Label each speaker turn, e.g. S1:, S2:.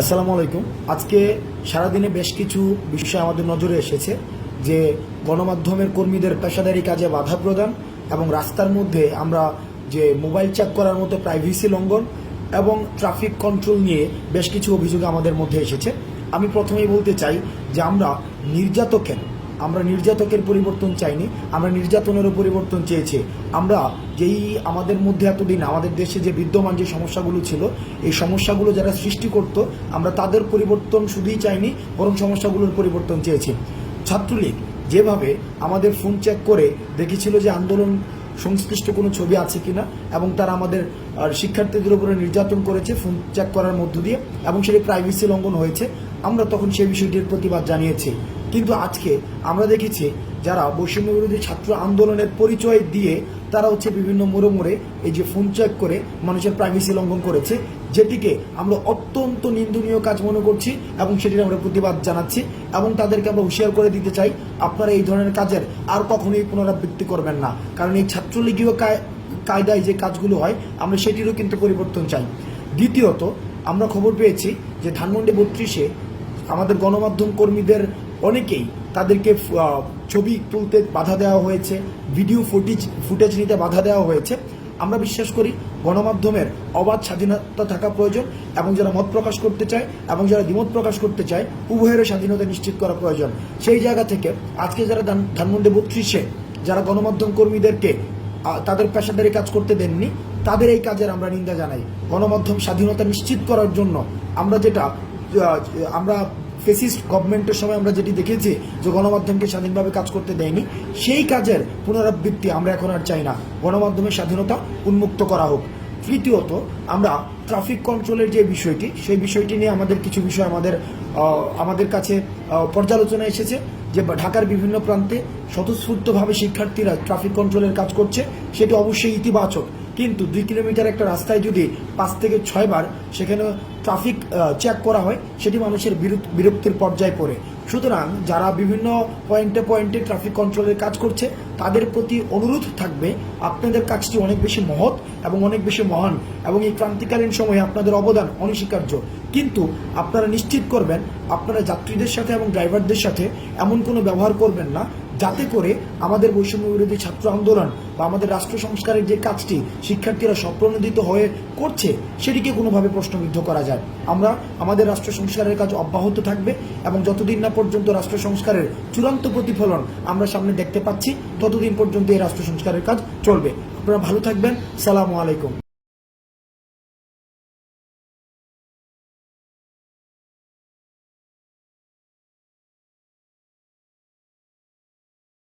S1: আসসালামু আলাইকুম। আজকে সারাদিনে বেশ কিছু বিষয় আমাদের নজরে এসেছে যে গণমাধ্যমের কর্মীদের পেশাদারি কাজে বাধা প্রদান এবং রাস্তার মধ্যে আমরা যে মোবাইল চেক করার মতো প্রাইভেসি লঙ্ঘন এবং ট্রাফিক কন্ট্রোল নিয়ে বেশ কিছু অভিযোগ আমাদের মধ্যে এসেছে। আমি প্রথমেই বলতে চাই যে আমরা নির্যাতকের পরিবর্তন চাইনি, আমরা নির্যাতনেরও পরিবর্তন চেয়েছি। আমরা যেই আমাদের মধ্যে এতদিন আমাদের দেশে যে বিদ্যমান যে সমস্যাগুলো ছিল, এই সমস্যাগুলো যারা সৃষ্টি করত, আমরা তাদের পরিবর্তন শুধুই চাইনি, বরং সমস্যাগুলোর পরিবর্তন চেয়েছি। ছাত্রলীগ যেভাবে আমাদের ফোন চেক করে দেখেছিল যে আন্দোলন সংশ্লিষ্ট কোনো ছবি আছে কিনা, এবং তারা আমাদের শিক্ষার্থীদের উপরে নির্যাতন করেছে ফোন চেক করার মধ্য দিয়ে, এবং সেটি প্রাইভেসি লঙ্ঘন হয়েছে, আমরা তখন সেই বিষয়টির প্রতিবাদ জানিয়েছি। কিন্তু আজকে আমরা দেখেছি যারা বৈষম্য বিরোধী ছাত্র আন্দোলনের পরিচয় দিয়ে তারা বিভিন্ন মোড়ে এই যে ফোন চেক করে মানুষের প্রাইভেসি লঙ্ঘন করেছে, যেটিকে আমরা অত্যন্ত নিন্দনীয় কাজ মনে করছি এবং সেটির আমরা প্রতিবাদ জানাচ্ছি এবং তাদেরকে আমরা হুঁশিয়ার করে দিতে চাই, আপনারা এই ধরনের কাজের আর কখনোই পুনরাবৃত্তি করবেন না। কারণ এই ছাত্রলীগীয় কায়দায় যে কাজগুলো হয়, আমরা সেটিরও কিন্তু পরিবর্তন চাই। দ্বিতীয়ত, আমরা খবর পেয়েছি যে ধানমন্ডি 32-এ আমাদের গণমাধ্যম কর্মীদের অনেকেই তাদেরকে ছবি তুলতে বাধা দেওয়া হয়েছে, ভিডিও ফুটেজ নিতে বাধা দেওয়া হয়েছে। আমরা বিশ্বাস করি গণমাধ্যমের অবাধ স্বাধীনতা থাকা প্রয়োজন, এবং যারা মত প্রকাশ করতে চায় এবং যারা দ্বিমত প্রকাশ করতে চায়, উভয়ের স্বাধীনতা নিশ্চিত করা প্রয়োজন। সেই জায়গা থেকে আজকে যারা ধানমন্ডি 32-এ যারা গণমাধ্যম কর্মীদেরকে তাদের পেশাদারি কাজ করতে দেননি, তাদের এই কাজের আমরা নিন্দা জানাই। গণমাধ্যম স্বাধীনতা নিশ্চিত করার জন্য আমরা ফেসিস্ট গভর্নমেন্টের সময় আমরা যেটি দেখেছি যে গণমাধ্যমকে স্বাধীনভাবে কাজ করতে দেয়নি, সেই কাজের পুনরাবৃত্তি আমরা এখন আর চাই না। গণমাধ্যমের স্বাধীনতা উন্মুক্ত করা হোক। তৃতীয়ত, আমরা ট্রাফিক কন্ট্রোলের যে বিষয়টি, সেই বিষয়টি নিয়ে আমাদের কিছু বিষয় আমাদের কাছে পর্যালোচনা এসেছে যে ঢাকার বিভিন্ন প্রান্তে স্বতঃস্ফূর্তভাবে শিক্ষার্থীরা ট্রাফিক কন্ট্রোলের কাজ করছে, সেটি অবশ্যই ইতিবাচক। কিন্তু 2 কিলোমিটার একটা রাস্তায় যদি 5 থেকে 6 বার সেখানে ট্রাফিক চেক করা হয়, সেটি মানুষের বিরক্তির পর্যায়ে পড়ে। সুতরাং যারা বিভিন্ন পয়েন্টে ট্রাফিক কন্ট্রোলের কাজ করছে, তাদের প্রতি অনুরোধ থাকবে, আপনাদের কাজটি অনেক বেশি মহৎ এবং অনেক বেশি মহান, এবং এই ক্রান্তিকালীন সময়ে আপনাদের অবদান অনস্বীকার্য। কিন্তু আপনারা নিশ্চিত করবেন আপনারা যাত্রীদের সাথে এবং ড্রাইভারদের সাথে এমন কোনো ব্যবহার করবেন না যাতে করে আমাদের বৈষম্য বিরোধী ছাত্র আন্দোলন বা আমাদের রাষ্ট্র সংস্কারের যে কাজটি শিক্ষার্থীরা স্বপ্রণোদিত হয়ে করছে, সেটিকে কোনোভাবে প্রশ্নবিদ্ধ করা যায়। আমরা আমাদের রাষ্ট্র সংস্কারের কাজ অব্যাহত থাকবে, এবং যতদিন না পর্যন্ত রাষ্ট্র সংস্কারের চূড়ান্ত প্রতিফলন আমরা সামনে দেখতে পাচ্ছি, ততদিন পর্যন্ত এই রাষ্ট্র সংস্কারের কাজ চলবে। আপনারা ভালো থাকবেন। সালামু আলাইকুম।